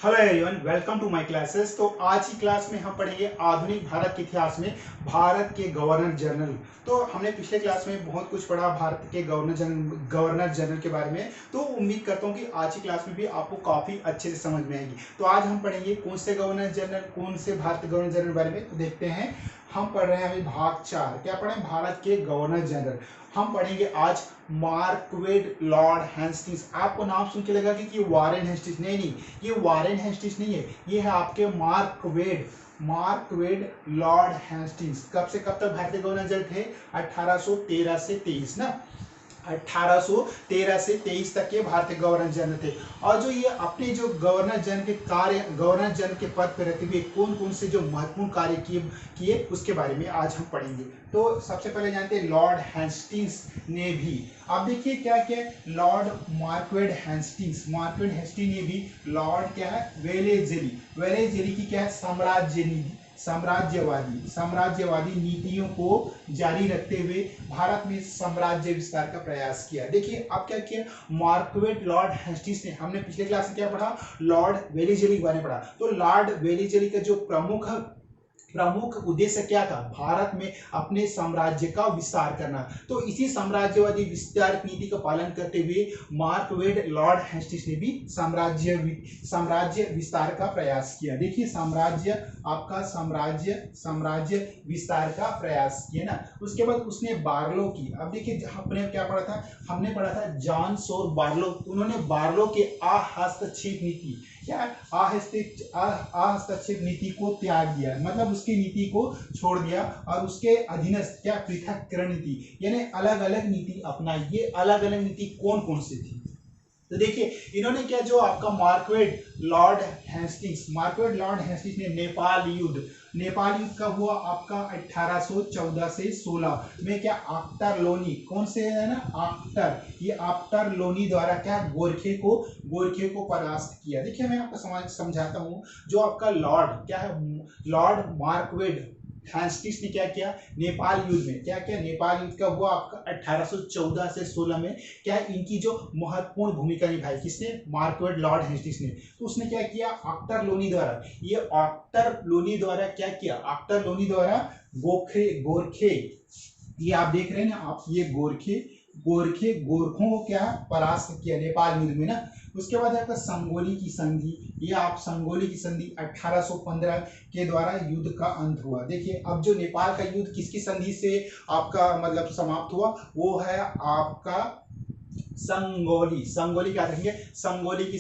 Hello everyone, welcome to my classes. तो आज की क्लास में हम पढ़ेंगे आधुनिक भारत के इतिहास में भारत के गवर्नर जनरल। तो हमने पिछले क्लास में बहुत कुछ पढ़ा भारत के गवर्नर जनरल के बारे में। तो उम्मीद करता हूँ कि आज की क्लास में भी आपको काफ़ी अच्छे से समझ में आएगी। तो आज हम पढ़ेंगे कौन से गवर्नर जनरल, कौन से भारत के गवर्नर जनरल के बारे में। तो देखते हैं, हम पढ़ रहे हैं अभी भाग 4। क्या पढ़े? भारत के गवर्नर जनरल। हम पढ़ेंगे आज मार्क्वेड लॉर्ड हेस्टिंग्स। आपको नाम सुन के लगा कि ये वारेन हेस्टिंग्स, नहीं, ये वारेन हेस्टिंग्स नहीं है, ये है आपके मार्क्वेड लॉर्ड हेस्टिंग्स। कब से कब तक भारतीय गवर्नर जनरल थे? 1813 से 23 ना, 1813 से 23 तक के भारतीय गवर्नर जनरल थे। और जो ये अपने जो गवर्नर जनरल के पद पर रहते हुए कौन कौन से जो महत्वपूर्ण कार्य किए उसके बारे में आज हम पढ़ेंगे। तो सबसे पहले जानते हैं लॉर्ड हेस्टिंग्स ने भी। अब देखिए क्या क्या, लॉर्ड मार्क्वेड हेस्टिंग्स ने भी, लॉर्ड क्या है? वेलेज़ली की क्या है? साम्राज्यवादी नीतियों को जारी रखते हुए भारत में साम्राज्य विस्तार का प्रयास किया। देखिए अब क्या किया मार्क्वेड लॉर्ड हेस्टिंग्स ने। हमने पिछले क्लास में क्या पढ़ा? लॉर्ड वेलेज़ली के बारे में पढ़ा। तो लॉर्ड वेलेज़ली का जो प्रमुख उद्देश्य क्या था? भारत में अपने साम्राज्य का विस्तार करना। तो इसी साम्राज्यवादी विस्तार नीति का पालन करते हुए मार्क्वेड लॉर्ड हेस्टिंग्स ने भी साम्राज्य विस्तार का प्रयास किया। देखिए साम्राज्य विस्तार का प्रयास किया ना। उसके बाद उसने बार्लो की। अब देखिए हमने क्या पढ़ा था? हमने पढ़ा था जॉन सोर बार्लो। उन्होंने बार्लो के हस्तक्षेप नीति, क्या हस्तक्षेप नीति को त्याग दिया, मतलब उसकी नीति को छोड़ दिया और उसके अधीनस्थ क्या पृथक्करण नीति, यानी अलग अलग नीति अपनाई। ये अलग अलग नीति कौन कौन सी थी? तो देखिए इन्होंने क्या, जो आपका मार्क्वेड लॉर्ड हेस्टिंग्स ने नेपाल युद्ध का हुआ आपका 1814 से 16 में, क्या आख्तर लोनी, कौन से है ना, आख्तर लोनी द्वारा क्या गोरखे को परास्त किया। देखिए मैं आपको समझाता हूँ। जो आपका लॉर्ड क्या है, लॉर्ड मार्क्वेड हेस्टिंग्स ने क्या किया नेपाल युद्ध में? क्या किया? नेपाल युद्ध का हुआ आपका 1814 से 16 में। क्या इनकी जो महत्वपूर्ण भूमिका निभाई किसने? मार्क्वेड लॉर्ड हेस्टिंग्स ने। तो उसने क्या किया आख्तर लोनी द्वारा, क्या किया आख्तर लोनी द्वारा गोरखे, ये आप देख रहे हैं ना आप, ये गोरखों को क्या परास्त किया नेपाल युद्ध में ना। उसके बाद आपका संगोली की संधि, ये आप संगोली की संधि 1815 के द्वारा युद्ध का अंत हुआ। देखिए अब जो नेपाल का युद्ध किसकी संधि से आपका मतलब समाप्त हुआ? वो है आपका संगोली क्या रखेंगे? संगोली की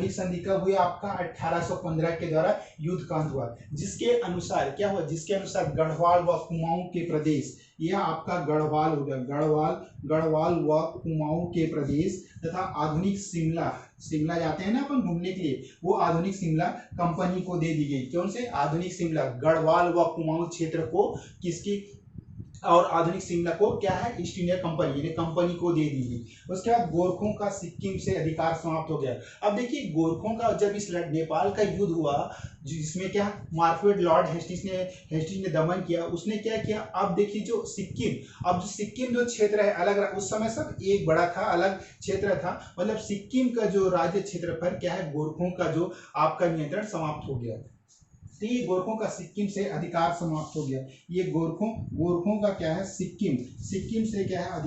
संधि कब हुई? आपका 1815 के द्वारा युद्ध का अंत हुआ। जिसके अनुसार क्या हुआ? जिसके अनुसार गढ़वाल व कुमाऊं के प्रदेश, यह आपका गढ़वाल हो गया, गढ़वाल व कुमाऊं के प्रदेश तथा आधुनिक शिमला जाते हैं ना अपन घूमने के लिए, वो आधुनिक शिमला कंपनी को दे दी गई। कौन से? आधुनिक शिमला, गढ़वाल व कुमाऊं क्षेत्र को किसकी, और आधुनिक शिमला को क्या है? ईस्ट इंडिया कंपनी, कंपनी को दे दी गई। उसके बाद गोरखों का सिक्किम से अधिकार समाप्त हो गया। अब देखिए गोरखों का जब इस नेपाल का युद्ध हुआ, जिसमें क्या मार्क्वेड लॉर्ड हेस्टिंग्स ने दमन किया, उसने क्या किया? अब देखिए जो सिक्किम जो क्षेत्र है अलग, उस समय सब एक बड़ा था, अलग क्षेत्र था, मतलब सिक्किम का जो राज्य क्षेत्र पर क्या है गोरखों का जो आपका नियंत्रण समाप्त हो गया। तो ये गोरखों का सिक्किम से अधिकार समाप्त हो गया। ये गोरखों का क्या है? सिक्किम से क्या है?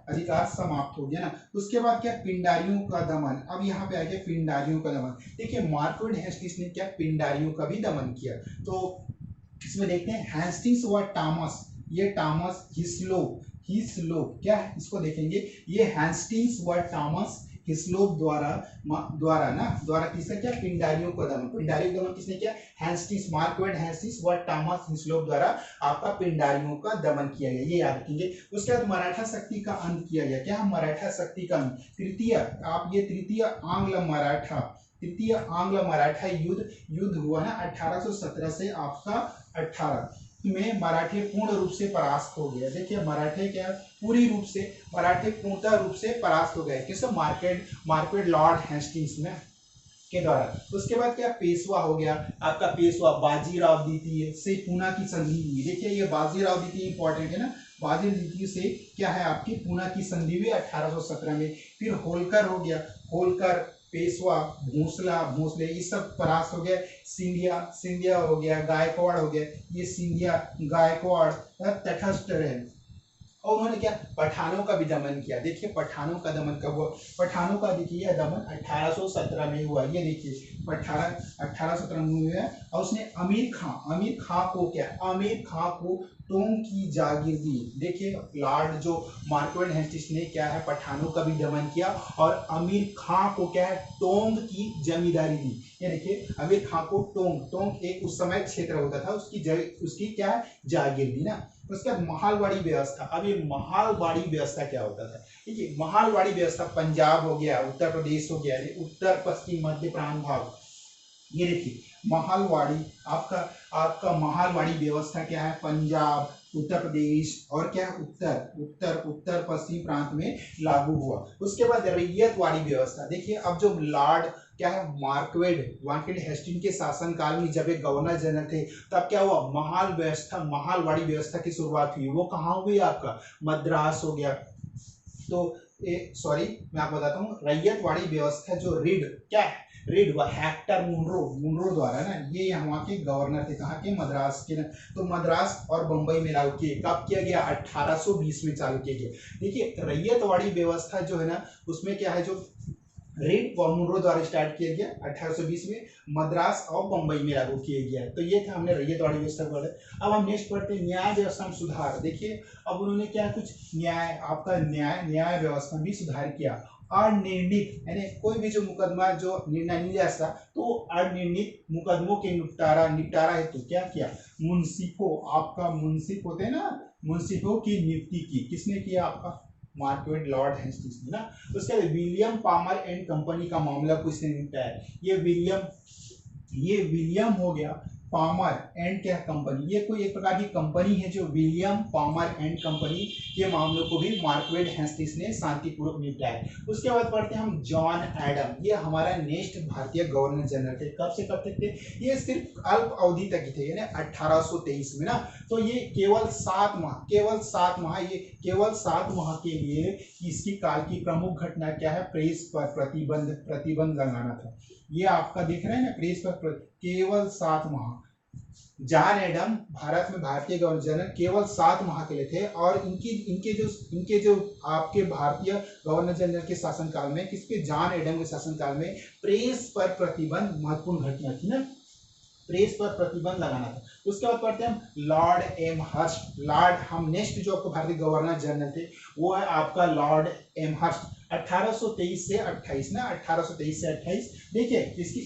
अधिकार समाप्त हो गया ना। उसके बाद क्या? पिंडारियों का दमन। अब यहाँ पे आ गया पिंडारियों का दमन। देखिए मार्क्वेड हेस्टिंग्स ने क्या पिंडारियों का भी दमन किया। तो इसमें देखते हैं हेस्टिंग्स व टॉमस, ये टॉमस हिस्लोप क्या है? इसको देखेंगे, ये हेस्टिंग्स व टॉमस हिस्लोप द्वारा किसका क्या? पिंडारियों का दमन किसने किया? मार्क्वेड हेस्टिंग्स व टॉमस हिस्लोप द्वारा आपका पिंडारियों का दमन किया गया, ये याद रखेंगे। उसके बाद मराठा शक्ति का अंत किया गया। क्या? मराठा शक्ति का अंत, तृतीय आंग्ल मराठा युद्ध हुआ ना 1817 से आपका 18 में मराठे पूर्ण रूप से परास्त हो गया। देखिए मराठे क्या पूर्णतः रूप से परास्त हो गए, किससे? मार्क्वेड लॉर्ड हेस्टिंग्स में के द्वारा। उसके बाद क्या? पेशवा हो गया आपका, पेशवा बाजीराव द्वितीय से पूना की संधि हुई। देखिए ये बाजीराव द्वितीय इंपॉर्टेंट है ना, बाजीराव द्वितीय से क्या है आपकी पूना की संधि हुई 1817 में। फिर होलकर हो गया, होलकर पेशवा, भोसला, भोसले, ये सब परास्त हो गया। सिंधिया, सिंधिया हो गया। गायकवाड़ हो गया, ये सिंधिया, गायकवाड़ तटस्थ रहे। और उन्होंने क्या, पठानों का भी दमन किया। देखिए पठानों का दमन कब हुआ? पठानों का देखिए दमन 1817 में हुआ। ये देखिए 1817 में हुआ है। और उसने अमीर खां को क्या, अमीर खां को टोंग की जागीर दी। देखिए लॉर्ड जो मार्कवेन हेस्टिंग्स ने क्या है, पठानों का भी दमन किया और अमीर खां को क्या है, टोंग की जमींदारी दी। ये देखिए अमीर खां को टोंग एक उस समय क्षेत्र होता था, उसकी क्या है, जागीर दी ना। उसके बाद महालवाड़ी व्यवस्था। अब ये महालवाड़ी व्यवस्था क्या होता था? देखिए महालवाड़ी व्यवस्था पंजाब हो गया, उत्तर प्रदेश हो गया, उत्तर पश्चिम मध्य प्रांत भाग। ये देखिए महालवाड़ी, आपका महालवाड़ी व्यवस्था क्या है, पंजाब, उत्तर प्रदेश और क्या उत्तर पश्चिम प्रांत में लागू हुआ। उसके बाद रैयतवाड़ी व्यवस्था। देखिए अब जो लॉर्ड क्या है, मार्कवेड हेस्टिंग के शासन काल में जब एक गवर्नर जनरल थे, तब क्या हुआ, महालवाड़ी व्यवस्था की शुरुआत हुई। वो कहाँ हुई? आपका मद्रास हो गया। तो मैं आपको बताता हूँ, रैयतवाड़ी व्यवस्था जो रीड हुआ हेक्टर मुनरो द्वारा ना, ये यहाँ के गवर्नर थे, कहाँ के, मद्रास के ना। तो मद्रास और बंबई में लागू किए। कब किया गया? 1820 में चालू किया गया। देखिए रैयतवाड़ी व्यवस्था जो है ना, उसमें क्या है, जो रीड व मुनरो द्वारा स्टार्ट किया गया 1820 में, मद्रास और बंबई में लागू किया गया। तो ये था, हमने रैयतवाड़ी व्यवस्था पढ़ा। अब हम नेक्स्ट पढ़ते हैं न्याय व्यवस्था में सुधार। देखिए अब उन्होंने क्या, कुछ न्याय व्यवस्था में सुधार किया। अनिर्णित यानी कोई भी जो मुकदमा जो निर्णय नहीं जा सकता, तो अनिर्णित मुकदमों के निपटारा हेतु क्या किया, मुंसिफ होते हैं ना, मुंसिफों की नियुक्ति की। किसने किया? आपका मार्कवेड लॉर्ड हेस्टिंग्स ने ना। उसके बाद विलियम पामर एंड कंपनी का मामला कुछ ने निपटाया। ये विलियम हो गया, पामर एंड क्या कंपनी, ये कोई एक प्रकार की कंपनी है जो विलियम पामर एंड कंपनी के मामलों को भी मार्कवेड हेस्टिंग्स ने शांतिपूर्वक निपटाया। उसके बाद पढ़ते हैं हम जॉन एडम। ये हमारा नेक्स्ट भारतीय गवर्नर जनरल थे। कब से कब तक थे? ये सिर्फ अल्प अवधि तक ही थे, यानी 1823 में ना। तो ये केवल 7 माह के लिए इसकी काल की प्रमुख घटना क्या है, प्रेस पर प्रतिबंध लगाना था। ये आपका देख रहे हैं ना, प्रेस पर केवल 7 माह। जॉन एडम भारत में भारतीय गवर्नर जनरल केवल 7 माह के लिए थे। और इनके जो आपके भारतीय गवर्नर जनरल के शासनकाल में, किसके, जॉन एडम के शासनकाल में प्रेस पर प्रतिबंध महत्वपूर्ण घटना थी ना, प्रेस पर प्रतिबंध लगाना था। उसके बाद पढ़ते हैं हम लॉर्ड एमहर्स्ट। हम नेक्स्ट जो आपको भारतीय गवर्नर जनरल थे, वो है आपका लॉर्ड एमहर्स्ट। 1823 से 28 ना, 1823 से 28। देखिए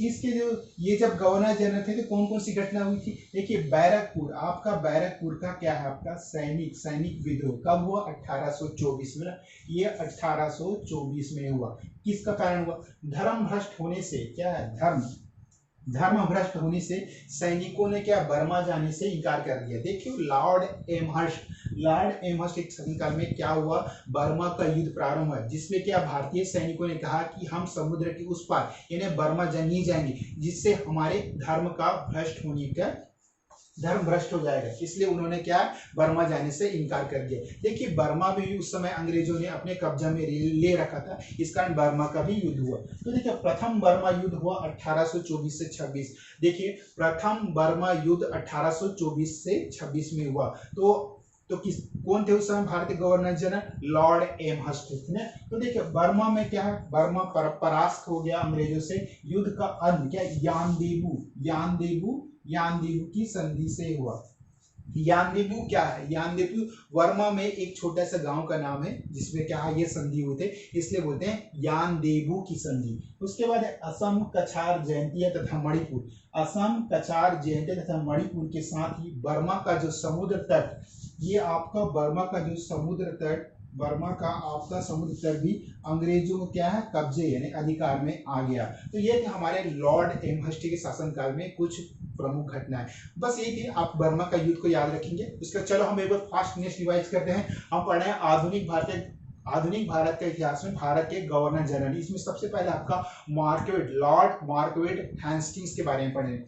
इसके जो ये जब गवर्नर जनरल थे तो कौन कौन सी घटना हुई थी? देखिए बैरकपुर का क्या है, आपका सैनिक विद्रोह कब हुआ? 1824 में ना। ये 1824 में हुआ। किसका कारण हुआ? धर्म भ्रष्ट होने से, क्या है, धर्म भ्रष्ट होने से सैनिकों ने क्या, बर्मा जाने से इनकार कर दिया। देखिए लॉर्ड एमहर्स्ट के शासनकाल में क्या हुआ, बर्मा का युद्ध प्रारंभ हुआ, जिसमें क्या, भारतीय सैनिकों ने कहा कि हम समुद्र के उस पार यानी बर्मा नहीं जाएंगे, जिससे हमारे धर्म भ्रष्ट हो जाएगा। इसलिए उन्होंने क्या, बर्मा जाने से इनकार कर दिया। देखिए बर्मा भी उस समय अंग्रेजों ने अपने कब्जा में ले रखा था, इस कारण बर्मा का भी युद्ध हुआ। तो देखिए प्रथम बर्मा युद्ध हुआ 1824 से 26। देखिए प्रथम बर्मा युद्ध 1824 से 26 में हुआ। तो कौन थे उस समय भारतीय गवर्नर जनरल? लॉर्ड एमहर्स्ट थे ना। तो देखिए बर्मा में क्या है, बर्मा परास्त हो गया अंग्रेजों से। युद्ध का अंत क्या, यानदेबू की संधि से हुआ। यानदेबू क्या है? यानदेबू बर्मा में एक छोटा सा गांव का नाम है, जिसमें क्या है, ये संधि हुए थे, इसलिए बोलते हैं यानदेबू की संधि। उसके बाद असम, कछार, जयंतिया तथा मणिपुर। असम, कछार, जयंतिया तथा मणिपुर के साथ ही बर्मा का जो समुद्र तट, ये आपका बर्मा का आपका समुद्र तट भी अंग्रेजों को क्या है, कब्जे यानी अधिकार में आ गया। तो ये थे हमारे लॉर्ड एमहर्स्ट के शासनकाल में कुछ प्रमुख घटनाएं। बस यही थी, आप बर्मा का युद्ध को याद रखेंगे। उसका चलो हम एक बार फास्ट नेक्स्ट रिवाइज करते हैं। हम पढ़ रहे हैं आधुनिक भारत के इतिहास में भारत के गवर्नर जनरल। इसमें सबसे पहले आपका लॉर्ड मार्कवेड हेस्टिंग्स के बारे में पढ़े।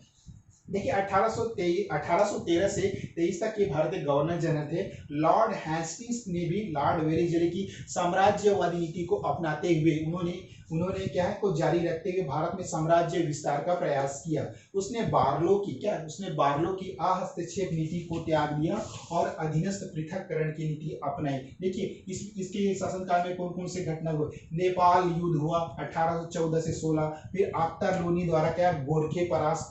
देखिए 1813 से 23 तक के भारतीय गवर्नर जनरल थे। लॉर्ड हेस्टिंग्स ने भी लॉर्ड वेलिस्ली की साम्राज्यवादी नीति को अपनाते हुए उन्होंने क्या है को जारी रखते हुए भारत में साम्राज्य विस्तार का प्रयास किया। उसने बार्लो की अहस्तक्षेप नीति को त्याग दिया और अधीनस्थ पृथककरण की नीति अपनाई। देखिए इसके शासनकाल में कौन कौन से घटना हुए। नेपाल युद्ध हुआ 1814 से 16, फिर आख्तर लोनी द्वारा क्या गोरखे परास्त,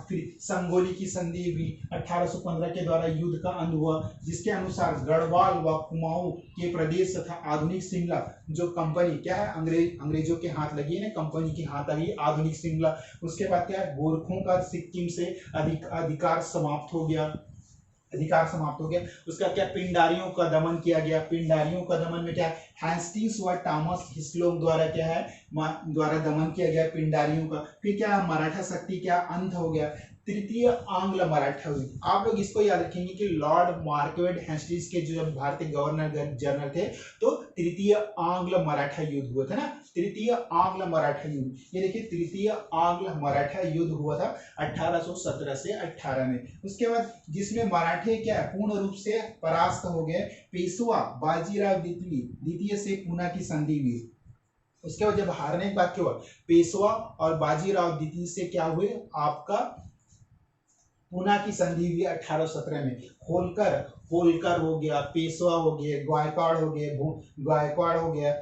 फिर संगोली की संधि हुई 1815 के द्वारा युद्ध का अंत हुआ, जिसके अनुसार गढ़वाल व कुमाऊं के प्रदेश तथा आधुनिक शिमला जो कंपनी क्या है अंग्रेजों के हाथ लगी है ना, कंपनी के हाथ आ गई आधुनिक शिमला। उसके बाद क्या है गोरखों का सिक्किम से अधिकार समाप्त हो गया। उसका क्या पिंडारियों का दमन किया गया। पिंडारियों का दमन में क्या हैस्टिंग्स व टॉमस हिस्लोग द्वारा क्या है द्वारा दमन किया गया पिंडारियों का। फिर क्या मराठा शक्ति क्या अंत हो गया। तृतीय आंग्ल मराठा युद्ध, आप लोग इसको याद रखेंगे कि लॉर्ड मार्क्वेट हेस्टिंग्स के जो भारतीय गवर्नर जनरल थे तो तृतीय आंग्ल मराठा युद्ध हुआ था ना, तृतीय आंग्ल मराठा युद्ध। ये देखिए तृतीय आंग्ल मराठा युद्ध हुआ था 1817 से 18 में। उसके बाद जिसमें मराठे क्या पूर्ण रूप से परास्त हो गए। पेशवा बाजीराव द्वितीय से पूना की संधि हुई। उसके बाद जब हारने के बाद क्या हुआ, पेशवा और बाजीराव द्वितीय से क्या हुए आपका पूना की संधि हुई 1817 में। होलकर हो गया, पेशवा हो गया, गायकवाड़ हो गया,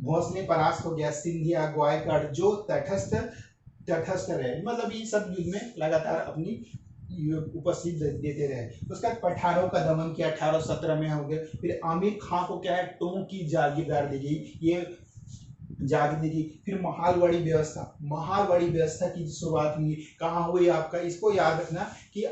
भोसले परास्त हो गया, सिंधिया गायकवाड़ जो तटस्थ रहे, मतलब ये सब युद्ध में लगातार अपनी उपस्थिति देते रहे। उसका पठानों का दमन किया 1817 में हो गया। फिर आमिर खां को क्या है टों की जागीरदार दी गई, ये जागृति की। फिर महालवाड़ी व्यवस्था की शुरुआत हुई, कहाँ हुई आपका, इसको याद रखना कि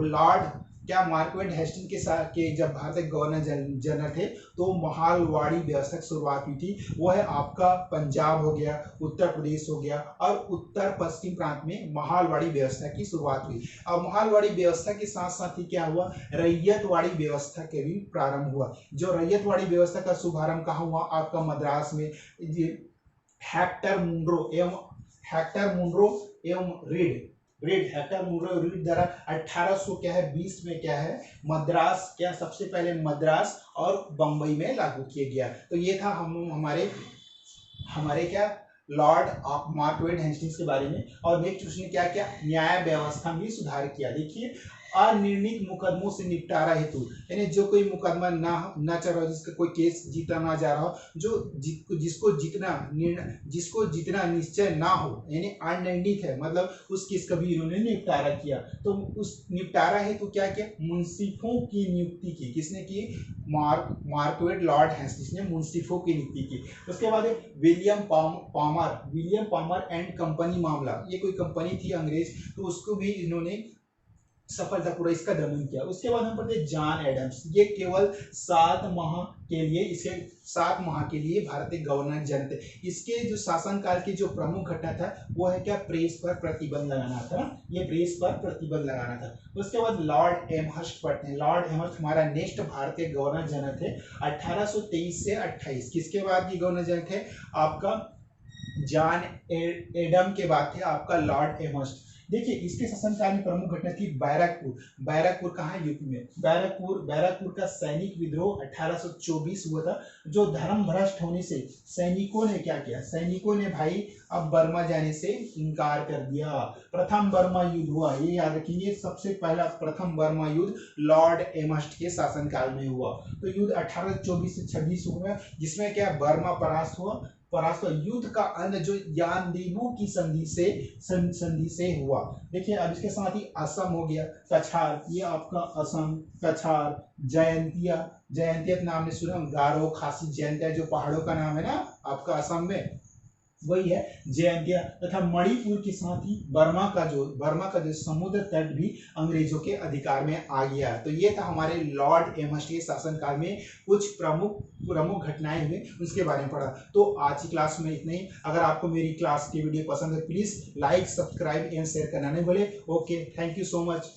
लॉर्ड क्या मार्क्वेट हेस्टिंग्स के साथ के जब भारत गवर्नर जनरल थे तो महालवाड़ी व्यवस्था की शुरुआत हुई थी। वो है आपका पंजाब हो गया, उत्तर प्रदेश हो गया और उत्तर पश्चिम प्रांत में महालवाड़ी व्यवस्था की शुरुआत हुई। अब महालवाड़ी व्यवस्था के साथ साथ ही क्या हुआ, रैयतवाड़ी व्यवस्था के भी प्रारंभ हुआ। जो रैयतवाड़ी व्यवस्था का शुभारंभ कहाँ हुआ आपका मद्रास में। हेक्टर मुनरो एवं रीड द्वारा 1820 में क्या है मद्रास क्या सबसे पहले मद्रास और बंबई में लागू किया गया। तो ये था हमारे क्या लॉर्ड मार्क्वेट हेस्टिंग्स के बारे में। और नेक्स्ट उसने क्या किया, न्याय व्यवस्था में सुधार किया। देखिए अनिर्णित मुकदमों से निपटारा हेतु, यानी जो कोई मुकदमा ना चल रहा, जिसका कोई केस जीता ना जा रहा हो, जिसको जितना निश्चय ना हो, यानी अनिर्णित है, मतलब उस केस का भी इन्होंने निपटारा किया। तो उस निपटारा हेतु क्या किया, मुंसिफों की नियुक्ति की। किसने की, मार्क्वेट लॉर्ड हेस्टिंग्स ने मुंसिफों की नियुक्ति की। उसके बाद विलियम पामर एंड कंपनी मामला, ये कोई कंपनी थी अंग्रेज, तो उसको भी इन्होंने सफलतापूर्वक इसका दमन किया। उसके बाद हम पढ़ते जॉन एडम्स, ये केवल 7 माह के लिए भारतीय गवर्नर जनरल थे। इसके जो शासनकाल की जो प्रमुख घटना था वो है क्या, प्रेस पर प्रतिबंध लगाना था। ये प्रेस पर प्रतिबंध लगाना था। उसके बाद लॉर्ड एमहर्स्ट पढ़ते हैं। लॉर्ड एमहर्स्ट हमारा नेक्स्ट भारतीय गवर्नर जनरल थे 1823 से 28। किसके बाद की गवर्नर जनरल थे आपका, जॉन एडम के बाद थे आपका लॉर्ड एमहर्स्ट। देखिए इसके शासनकाल में प्रमुख घटना थी बैरकपुर कहाँ है, यूपी में। बैरकपुर का सैनिक विद्रोह 1824 हुआ था, जो धर्म भ्रष्ट होने से सैनिकों ने क्या किया, सैनिकों ने भाई अब बर्मा जाने से इनकार कर दिया। प्रथम बर्मा युद्ध हुआ, ये याद रखिए, सबसे पहला प्रथम बर्मा युद्ध लॉर्ड एमहर्स्ट के शासनकाल में हुआ। तो युद्ध 1824 से 26 हुआ, जिसमें क्या बर्मा परास्त हुआ। युद्ध का अंत जो यानदेबू की संधि से हुआ। देखिए अब इसके साथ ही असम हो गया, कछार, ये आपका असम, कछार, जयंतिया नाम ने सुना, गारो खासी जयंतिया जो पहाड़ों का नाम है ना आपका असम में, वही है जयंतिया। तथा मणिपुर के साथ ही बर्मा का जो समुद्र तट भी अंग्रेजों के अधिकार में आ गया। तो ये था हमारे लॉर्ड एमहर्स्ट के शासनकाल में कुछ प्रमुख घटनाएं हुई, उसके बारे में पढ़ा। तो आज की क्लास में इतना ही। अगर आपको मेरी क्लास की वीडियो पसंद है please like, subscribe and share करना नहीं भूले। Okay, thank you so much.